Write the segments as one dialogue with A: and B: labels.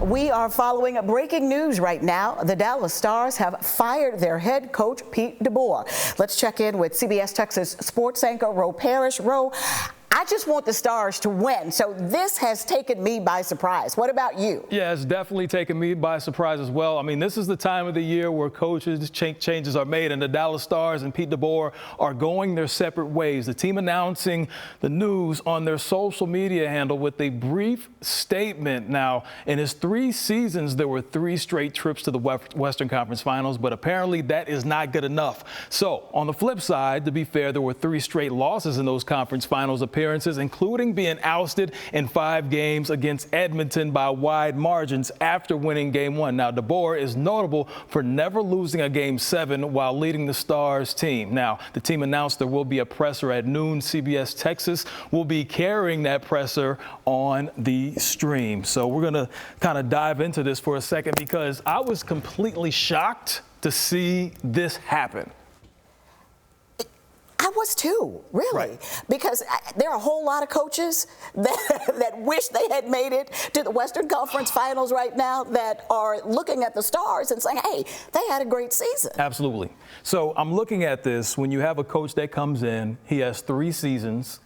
A: We are following breaking news right now. The Dallas Stars have fired their head coach, Pete DeBoer. Let's check in with CBS Texas sports anchor Ro Parrish. Ro, I just want the Stars to win, so this has taken me by surprise. What about you?
B: Yeah, it's definitely taken me by surprise as well. I mean, this is the time of the year where coaches changes are made, and the Dallas Stars and Pete DeBoer are going their separate ways. The team announcing the news on their social media handle with a brief statement. Now, in his 3 seasons, there were 3 straight trips to the Western Conference Finals, but apparently that is not good enough. So, on the flip side, to be fair, there were 3 straight losses in those conference finals appearances, including being ousted in 5 games against Edmonton by wide margins after winning Game 1. Now, DeBoer is notable for never losing a Game 7 while leading the Stars team. Now, the team announced there will be a presser at noon. CBS Texas will be carrying that presser on the stream. So we're going to kind of dive into this for a second because I was completely shocked to see this happen.
A: I was too, really,
B: right.
A: Because there are a whole lot of coaches that wish they had made it to the Western Conference Finals right now that are looking at the Stars and saying, hey, they had a great season.
B: Absolutely. So I'm looking at this. When you have a coach that comes in, he has 3 seasons,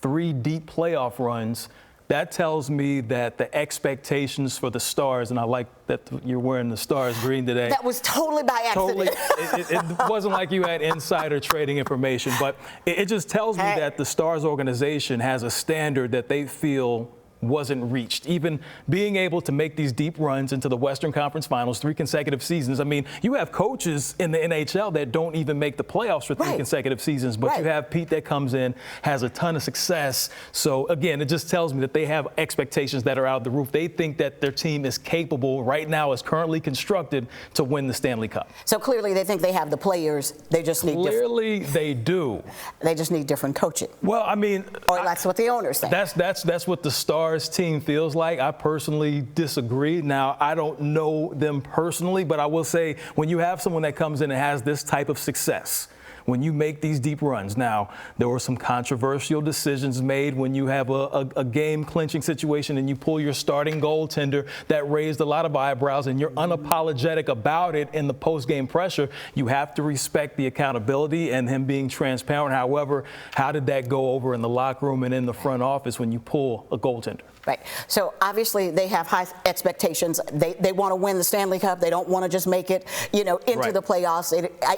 B: 3 deep playoff runs. That tells me that the expectations for the Stars, and I like that you're wearing the Stars green today.
A: That was totally by accident.
B: Totally, it wasn't like you had insider trading information, but it just tells me that the Stars organization has a standard that they feel wasn't reached. Even being able to make these deep runs into the Western Conference Finals 3 consecutive seasons. I mean, you have coaches in the NHL that don't even make the playoffs for 3 consecutive seasons, but you have Pete that comes in, has a ton of success. So again, it just tells me that they have expectations that are out the roof. They think that their team is capable right now, as currently constructed, to win the Stanley Cup.
A: So clearly they think they have the players. They just need
B: Clearly they do.
A: They just need different coaching.
B: Well, I mean,
A: or that's what the owners say.
B: That's what the Stars team feels like. I personally disagree. Now, I don't know them personally, but I will say when you have someone that comes in and has this type of success, when you make these deep runs. Now, there were some controversial decisions made when you have a game-clinching situation and you pull your starting goaltender. That raised a lot of eyebrows, and you're unapologetic about it in the post-game pressure. You have to respect the accountability and him being transparent. However, how did that go over in the locker room and in the front office when you pull a goaltender?
A: Right. So obviously they have high expectations. They want to win the Stanley Cup. They don't want to just make it, into the playoffs.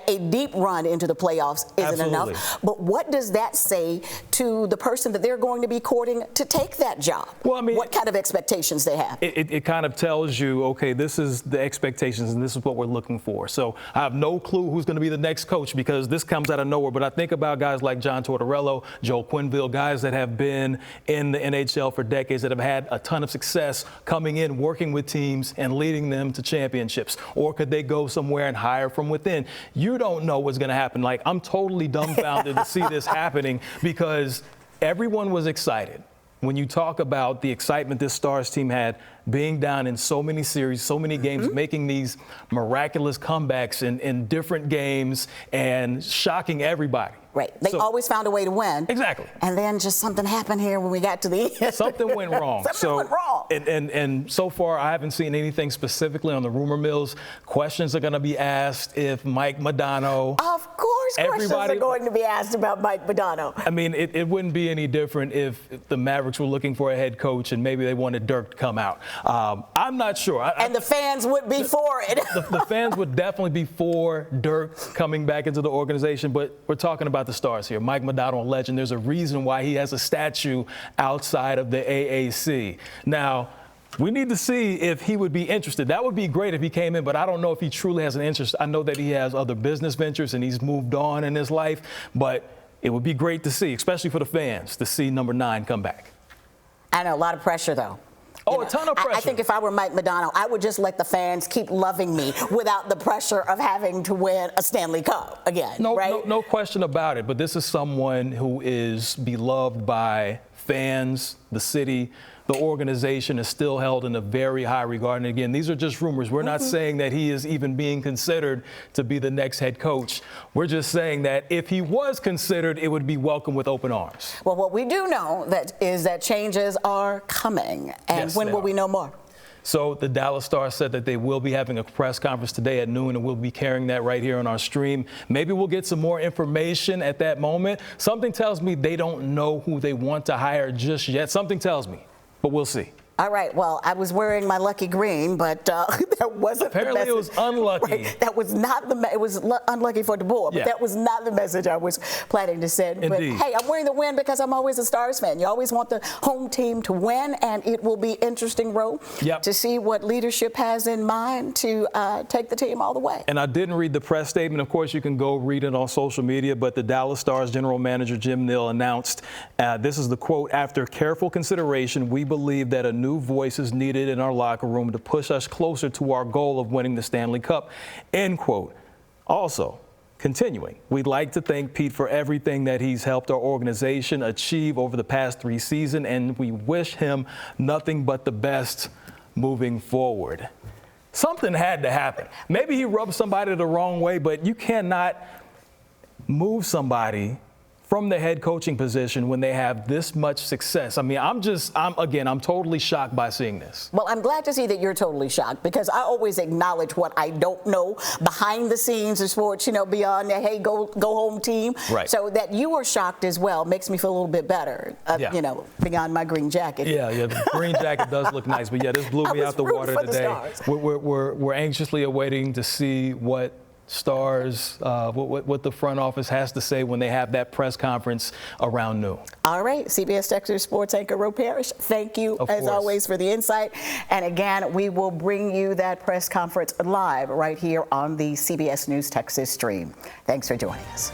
A: A deep run into the playoffs isn't enough. But what does that say to the person that they're going to be courting to take that job? Well, I mean, what kind of expectations they have?
B: It kind of tells you, okay, this is the expectations and this is what we're looking for. So I have no clue who's going to be the next coach because this comes out of nowhere. But I think about guys like John Tortorella, Joe Quenneville, guys that have been in the NHL for decades, that have had a ton of success coming in, working with teams and leading them to championships. Or could they go somewhere and hire from within? You don't know what's going to happen. Like, I'm totally dumbfounded to see this happening because everyone was excited. When you talk about the excitement this Stars team had, being down in so many series, so many games, making these miraculous comebacks in different games and shocking everybody.
A: Right. They always found a way to win.
B: Exactly.
A: And then just something happened here when we got to the end.
B: Something went wrong.
A: Something went wrong.
B: And so far, I haven't seen anything specifically on the rumor mills. Questions are going to be asked if Mike Modano.
A: Of course, questions are going to be asked about Mike Modano.
B: I mean, it wouldn't be any different if the Mavericks were looking for a head coach and maybe they wanted Dirk to come out. I'm not sure.
A: And the fans would be for it.
B: The fans would definitely be for Dirk coming back into the organization, but we're talking about the Stars here. Mike Modano, a legend. There's a reason why he has a statue outside of the AAC. Now, we need to see if he would be interested. That would be great if he came in, but I don't know if he truly has an interest. I know that he has other business ventures and he's moved on in his life, but it would be great to see, especially for the fans, to see number 9 come back.
A: I know, a lot of pressure, though.
B: A ton of pressure.
A: I think if I were Mike Modano, I would just let the fans keep loving me without the pressure of having to win a Stanley Cup again, right?
B: No question about it. But this is someone who is beloved by fans, the city. The organization is still held in a very high regard. And again, these are just rumors. We're not saying that he is even being considered to be the next head coach. We're just saying that if he was considered, it would be welcomed with open arms.
A: Well, what we do know is that changes are coming. And
B: yes,
A: when will we know more?
B: So the Dallas Stars said that they will be having a press conference today at noon, and we'll be carrying that right here on our stream. Maybe we'll get some more information at that moment. Something tells me they don't know who they want to hire just yet. Something tells me, but we'll see.
A: All right. Well, I was wearing my lucky green, but that wasn't
B: apparently
A: the message.
B: It was unlucky.
A: Right. That was not the. It was unlucky for DeBoer, but that was not the message I was planning to send.
B: Indeed.
A: But hey, I'm wearing the win because I'm always a Stars fan. You always want the home team to win, and it will be interesting, Ro, to see what leadership has in mind to take the team all the way.
B: And I didn't read the press statement. Of course, you can go read it on social media. But the Dallas Stars general manager Jim Neal announced, this is the quote: "After careful consideration, we believe that a new voice is needed in our locker room to push us closer to our goal of winning the Stanley Cup," end quote. Also, continuing, we'd like to thank Pete for everything that he's helped our organization achieve over the past 3 seasons, and we wish him nothing but the best moving forward. Something had to happen. Maybe he rubbed somebody the wrong way, but you cannot move somebody from the head coaching position when they have this much success. I mean, I'm totally shocked by seeing this.
A: Well, I'm glad to see that you're totally shocked, because I always acknowledge what I don't know behind the scenes of sports, beyond the, hey, go home team.
B: Right.
A: So that you were shocked as well makes me feel a little bit better, beyond my green jacket.
B: Yeah, the green jacket does look nice, but this blew me out the water today. We're anxiously awaiting to see what Stars, what the front office has to say when they have that press conference around noon.
A: All right, CBS Texas sports anchor Ro Parrish, thank you as always for the insight. And again, we will bring you that press conference live right here on the CBS News Texas stream. Thanks for joining us.